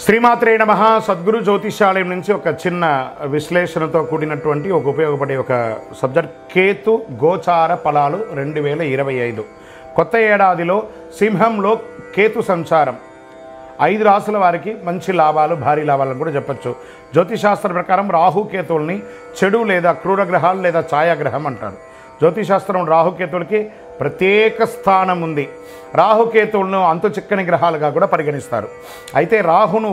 శ్రీమాత్రే నమః. సద్గురు జ్యోతిష్యాలయం నుంచి ఒక చిన్న విశ్లేషణతో కూడినటువంటి ఒక ఉపయోగపడే ఒక సబ్జెక్ట్ కేతు గోచార ఫలాలు 2025 కొత్త ఏడాదిలో సింహంలో కేతు సంచారం 5 రాసుల వారికి మంచి లాభాలు, భారీ లాభాలను కూడా చెప్పచ్చు. జ్యోతిశాస్త్ర ప్రకారం రాహుకేతువుల్ని చెడు లేదా క్రూర గ్రహాలు లేదా ఛాయాగ్రహం అంటారు. జ్యోతిశాస్త్రం రాహుకేతువులకి ప్రత్యేక స్థానం ఉంది. రాహుకేతువులను అంతు చిక్కని గ్రహాలుగా కూడా పరిగణిస్తారు. అయితే రాహును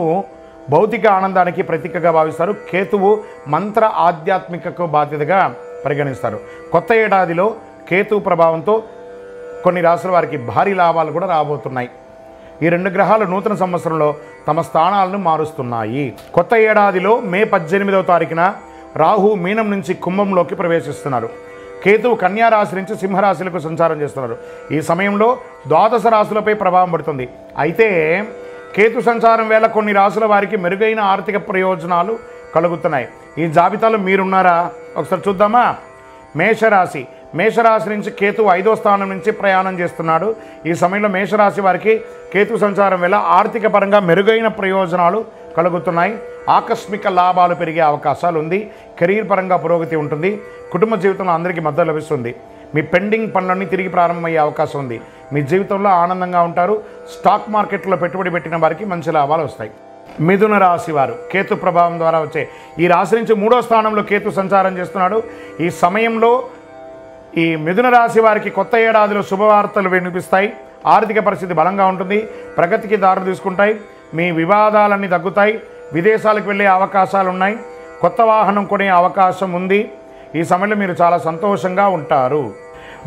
భౌతిక ఆనందానికి ప్రతీకగా భావిస్తారు. కేతువు మంత్ర ఆధ్యాత్మికకు బాధ్యతగా పరిగణిస్తారు. కొత్త ఏడాదిలో కేతువు ప్రభావంతో కొన్ని రాసుల వారికి భారీ లాభాలు కూడా రాబోతున్నాయి. ఈ 2 గ్రహాలు నూతన సంవత్సరంలో తమ స్థానాలను మారుస్తున్నాయి. కొత్త ఏడాదిలో మే 18వ తారీఖున రాహు మీనం నుంచి కుంభంలోకి ప్రవేశిస్తున్నారు. కేతువు కన్యా రాశి నుంచి సింహరాశులకు సంచారం చేస్తున్నారు. ఈ సమయంలో ద్వాదశ రాశులపై ప్రభావం పడుతుంది. అయితే కేతు సంచారం వేళ కొన్ని రాశుల వారికి మెరుగైన ఆర్థిక ప్రయోజనాలు కలుగుతున్నాయి. ఈ జాబితాలో మీరున్నారా? ఒకసారి చూద్దామా. మేషరాశి నుంచి కేతు 5వ స్థానం నుంచి ప్రయాణం చేస్తున్నాడు. ఈ సమయంలో మేషరాశి వారికి కేతు సంచారం వల్ల ఆర్థిక పరంగా మెరుగైన ప్రయోజనాలు కలుగుతున్నాయి. ఆకస్మిక లాభాలు పెరిగే అవకాశాలు ఉంది. కెరీర్ పరంగా పురోగతి ఉంటుంది. కుటుంబ జీవితంలో అందరికీ మద్దతు లభిస్తుంది. మీ పెండింగ్ పనులన్నీ తిరిగి ప్రారంభమయ్యే అవకాశం ఉంది. మీ జీవితంలో ఆనందంగా ఉంటారు. స్టాక్ మార్కెట్లో పెట్టుబడి పెట్టిన వారికి మంచి లాభాలు వస్తాయి. మిథున రాశి వారు కేతు ప్రభావం ద్వారా వచ్చే ఈ రాశి నుంచి 3వ స్థానంలో కేతు సంచారం చేస్తున్నాడు. ఈ సమయంలో ఈ మిథున రాశి వారికి కొత్త ఏడాదిలో శుభవార్తలు వినిపిస్తాయి. ఆర్థిక పరిస్థితి బలంగా ఉంటుంది. ప్రగతికి దారి తీసుకుంటాయి. మీ వివాదాలన్నీ తగ్గుతాయి. విదేశాలకు వెళ్ళే అవకాశాలు ఉన్నాయి. కొత్త వాహనం కొనే అవకాశం ఉంది. ఈ సమయంలో మీరు చాలా సంతోషంగా ఉంటారు.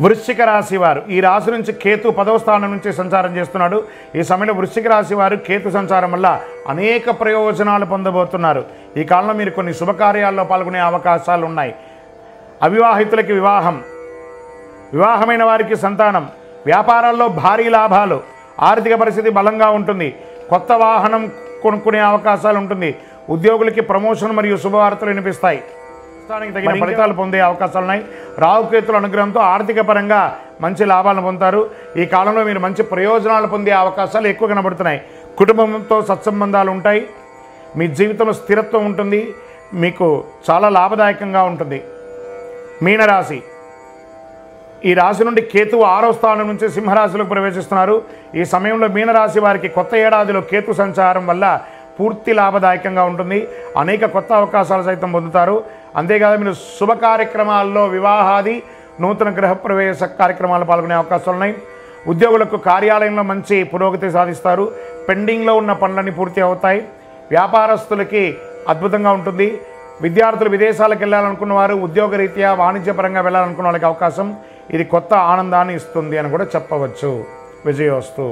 వృశ్చిక రాశి వారు ఈ రాశి నుంచి కేతు 10వ స్థానం నుంచి సంచారం చేస్తున్నాడు. ఈ సమయంలో వృశ్చిక రాశి వారు కేతు సంచారం వల్ల అనేక ప్రయోజనాలు పొందబోతున్నారు. ఈ కాలంలో మీరు కొన్ని శుభకార్యాల్లో పాల్గొనే అవకాశాలు ఉన్నాయి. అవివాహితులకి వివాహమైన వారికి సంతానం, వ్యాపారాల్లో భారీ లాభాలు, ఆర్థిక పరిస్థితి బలంగా ఉంటుంది. కొత్త వాహనం కొనుక్కునే అవకాశాలు ఉంటుంది. ఉద్యోగులకి ప్రమోషన్ మరియు శుభవార్తలు వినిపిస్తాయి. తగిన ఫలితాలు పొందే అవకాశాలు ఉన్నాయి. రాహుకేతుల అనుగ్రహంతో ఆర్థిక పరంగా మంచి లాభాలను పొందుతారు. ఈ కాలంలో మీరు మంచి ప్రయోజనాలు పొందే అవకాశాలు ఎక్కువ కనబడుతున్నాయి. కుటుంబంతో సత్సంబంధాలు ఉంటాయి. మీ జీవితంలో స్థిరత్వం ఉంటుంది. మీకు చాలా లాభదాయకంగా ఉంటుంది. మీనరాశి ఈ రాశి నుండి కేతువు 6వ స్థానం నుంచి సింహరాశిలోకి ప్రవేశిస్తున్నారు. ఈ సమయంలో మీనరాశి వారికి కొత్త ఏడాదిలో కేతు సంచారం వల్ల పూర్తి లాభదాయకంగా ఉంటుంది. అనేక కొత్త అవకాశాలు సైతం పొందుతారు. అంతేకాదు మీరు శుభ కార్యక్రమాల్లో వివాహాది నూతన గృహప్రవేశ కార్యక్రమాల్లో పాల్గొనే అవకాశాలు ఉన్నాయి. ఉద్యోగులకు కార్యాలయంలో మంచి పురోగతి సాధిస్తారు. పెండింగ్లో ఉన్న పనులన్నీ పూర్తి అవుతాయి. వ్యాపారస్తులకి అద్భుతంగా ఉంటుంది. విద్యార్థులు విదేశాలకు వెళ్ళాలనుకున్న వారు, ఉద్యోగరీత్యా వాణిజ్యపరంగా వెళ్ళాలనుకున్న వాళ్ళకి అవకాశం ఇది కొత్త ఆనందాన్ని ఇస్తుంది అని కూడా చెప్పవచ్చు. విజయోస్తు.